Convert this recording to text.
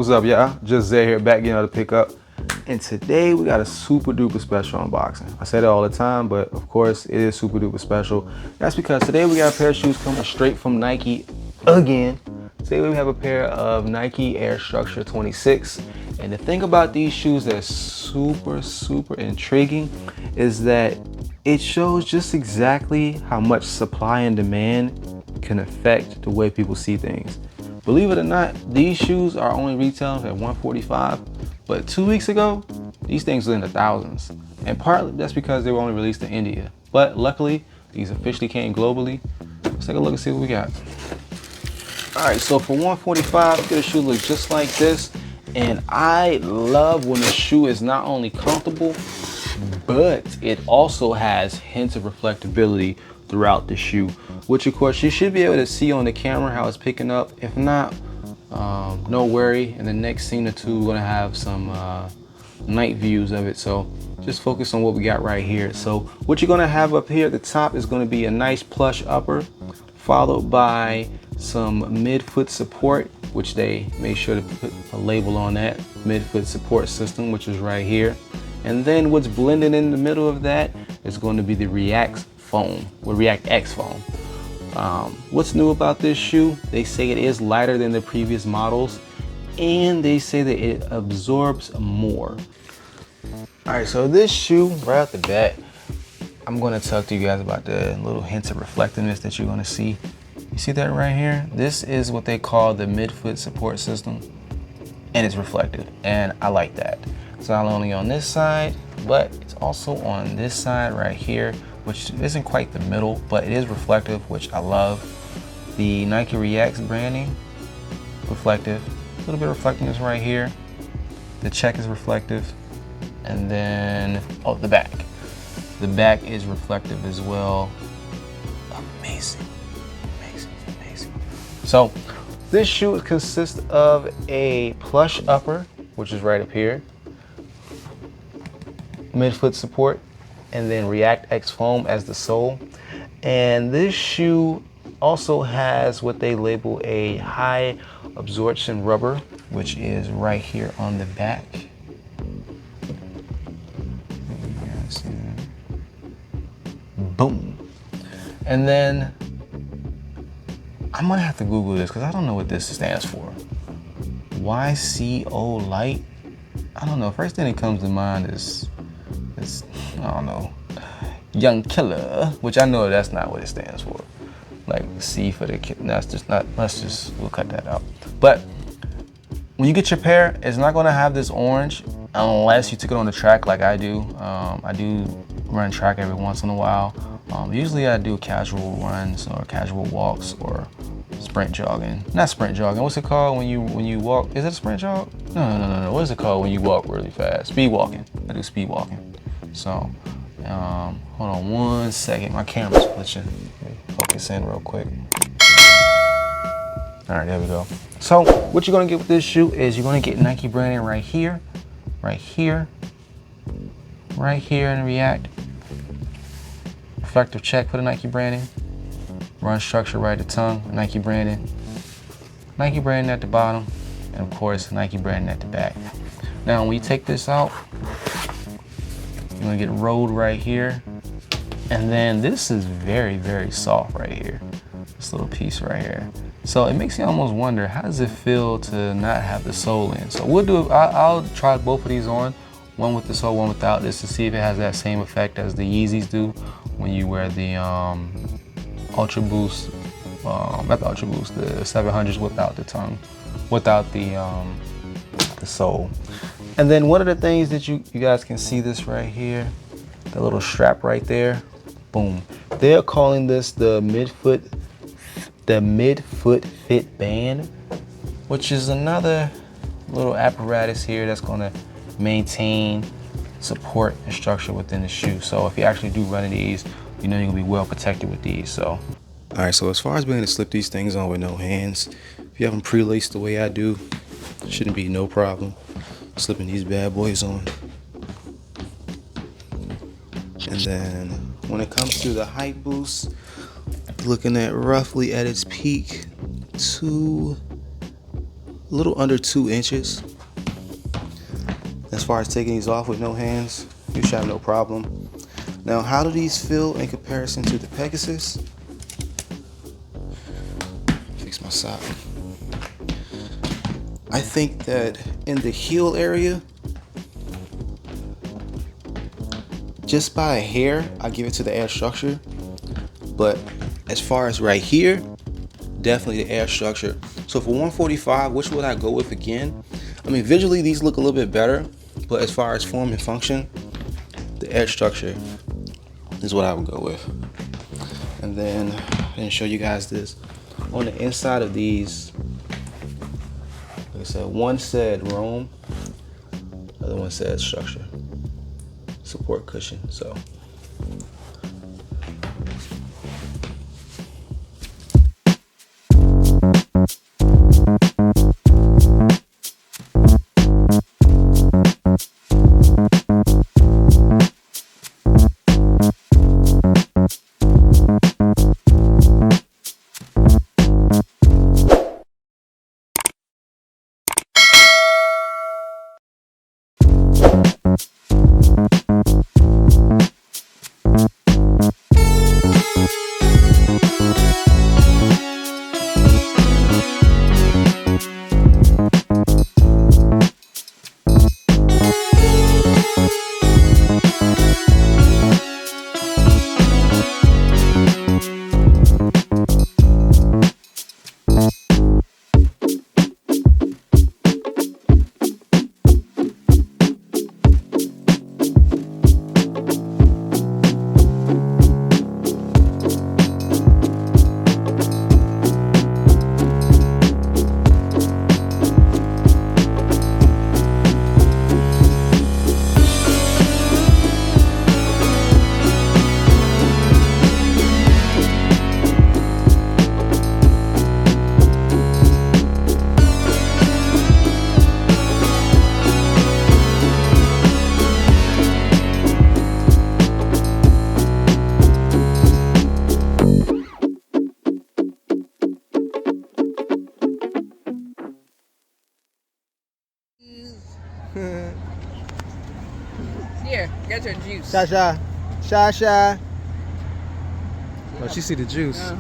What's up, y'all? JustZay here, back getting another pickup. And today we got a super duper special unboxing. I say that all the time, but of course it is super duper special. That's because today we got a pair of shoes coming straight from Nike again. Today we have a pair of Nike Air Structure 26. And the thing about these shoes that's super intriguing is that it shows just exactly how much supply and demand can affect the way people see things. Believe it or not, these shoes are only retailing at $145, but 2 weeks ago, these things were in the thousands. And partly that's because they were only released in India. But luckily, these officially came globally. Let's take a look and see what we got. All right, so for $145, the shoe looks just like this. And I love when the shoe is not only comfortable, but it also has hints of reflectability throughout the shoe, which of course you should be able to see on the camera how it's picking up. If not, no worry, in the next scene or two we're gonna have some night views of it, so just focus on what we got right here. So what you're gonna have up here at the top is gonna be a nice plush upper, followed by some midfoot support, which they made sure to put a label on that midfoot support system, which is right here. And then what's blended in the middle of that is going to be the ReactX foam. What's new about this shoe? They say it is lighter than the previous models, and they say that it absorbs more. All right, so this shoe, right off the bat, I'm going to talk to you guys about the little hints of reflectiveness that you're going to see. You see that right here? This is what they call the midfoot support system, and it's reflective, and I like that. It's not only on this side, but it's also on this side right here, which isn't quite the middle, but it is reflective, which I love. The Nike ReactX branding, reflective. A little bit of reflectiveness right here. The check is reflective. And then, oh, the back. The back is reflective as well. Amazing. So, this shoe consists of a plush upper, which is right up here. Midfoot support, and then ReactX foam as the sole. And this shoe also has what they label a high absorption rubber, which is right here on the back. Boom. And then I'm gonna have to Google this because I don't know what this stands for. YCO light? I don't know. First thing that comes to mind is I don't know, young killer, which I know that's not what it stands for. Like C for the kid, that's just not, we'll cut that out. But when you get your pair, it's not gonna have this orange unless you took it on the track like I do. I do run track every once in a while. Usually I do casual runs or casual walks or sprint jogging. Not sprint jogging, what's it called when you walk? Is it a sprint jog? No. What is it called when you walk really fast? Speed walking. I do speed walking. So, hold on 1 second. My camera's glitching. Focus in real quick. All right, there we go. So, what you're gonna get with this shoe is you're gonna get Nike branding right here in React. Reflective check for the Nike branding. Run structure right at the tongue, Nike branding. Nike branding at the bottom, and of course, Nike branding at the back. Now, when you take this out, you're gonna get rolled right here. And then this is very soft right here. This little piece right here. So it makes you almost wonder, how does it feel to not have the sole in? So we'll do, I'll try both of these on. One with the sole, one without, just to see if it has that same effect as the Yeezys do when you wear the Ultra Boost, not the Ultra Boost, the 700s without the tongue, without the sole. And then one of the things that you guys can see this right here, the little strap right there, boom. They're calling this the midfoot fit band, which is another little apparatus here that's gonna maintain support and structure within the shoe. So if you actually do run into these, you know you're gonna be well protected with these. So, all right, so as far as being able to slip these things on with no hands, if you have them pre-laced the way I do, it shouldn't be no problem slipping these bad boys on. And then when it comes to the height boost, looking at roughly at its peak 2 a little under 2 inches. As far as taking these off with no hands, you should have no problem. Now, how do these feel in comparison to the Pegasus? Fix my sock. I think that in the heel area, just by a hair, I give it to the air structure. But as far as right here, definitely the air structure. So for 145, which would I go with again? I mean, visually these look a little bit better, but as far as form and function, the air structure is what I would go with. And then I didn't show you guys this. On the inside of these, like I said, one said Rome, the other one said structure, support cushion. So Here, get your juice. Sha. Oh, she see the juice.